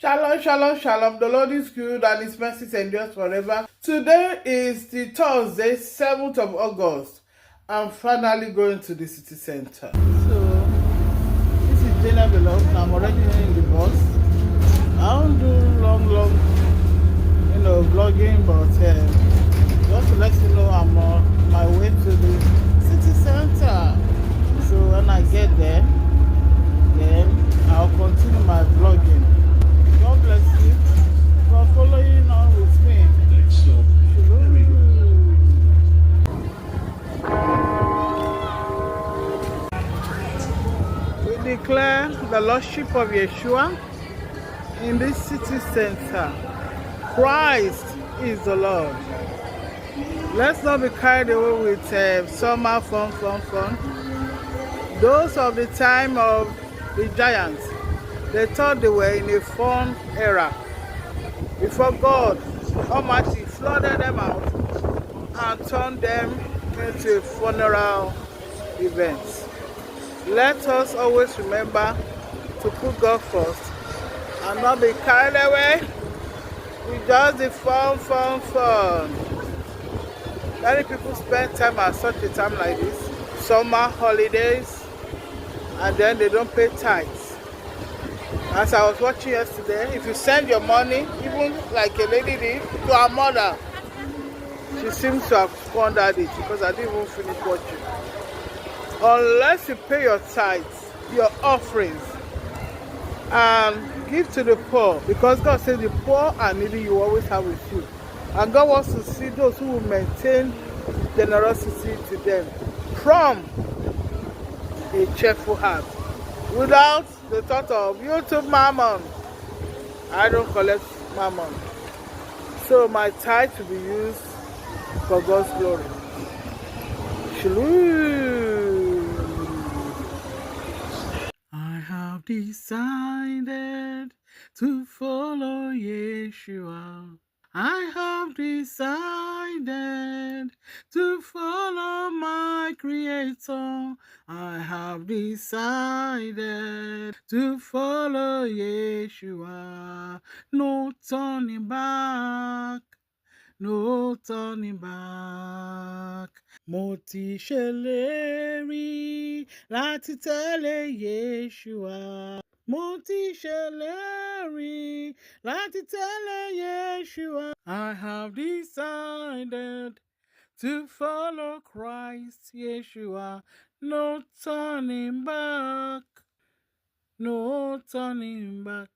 Shalom, shalom, shalom. The Lord is good and His mercy endures forever. Today is the Thursday, 7th of August. I'm finally going to the city center. So, this is Jenna Beloved. I'm already in the bus. I don't do long, vlogging, but just to let you know, I'm on my way to the city center. So, when I get there, then I'll continue my vlogging. God bless you for following on with me. We declare the Lordship of Yeshua in this city center. Christ is the Lord. Let's not be carried away with summer fun. Those of the time of the giants, they thought they were in a fun era before God Almighty flooded them out and turned them into funeral events. Let us always remember to put God first and not be carried away with just the fun. Many people spend time at such a time like this, summer holidays, and then they don't pay tithes. As I was watching yesterday, if you send your money, even like a lady did, to her mother, she seems to have squandered it because I didn't even finish watching. Unless you pay your tithes, your offerings, and give to the poor, because God says the poor and needy you always have with you. And God wants to see those who will maintain generosity to them from a cheerful heart, without the thought of YouTube mammon. I don't collect mammon. So my tithe to be used for God's glory. Shalom. I have decided to follow Yeshua. I have decided to follow my Creator. I have decided to follow Yeshua. No turning back. No turning back. Mo ti ṣèlérí láti tẹ̀lé Yeshua. Mo ti ṣèlérí láti tẹ̀lé Yeshua. I have decided to follow Christ Yeshua. No turning back. No turning back.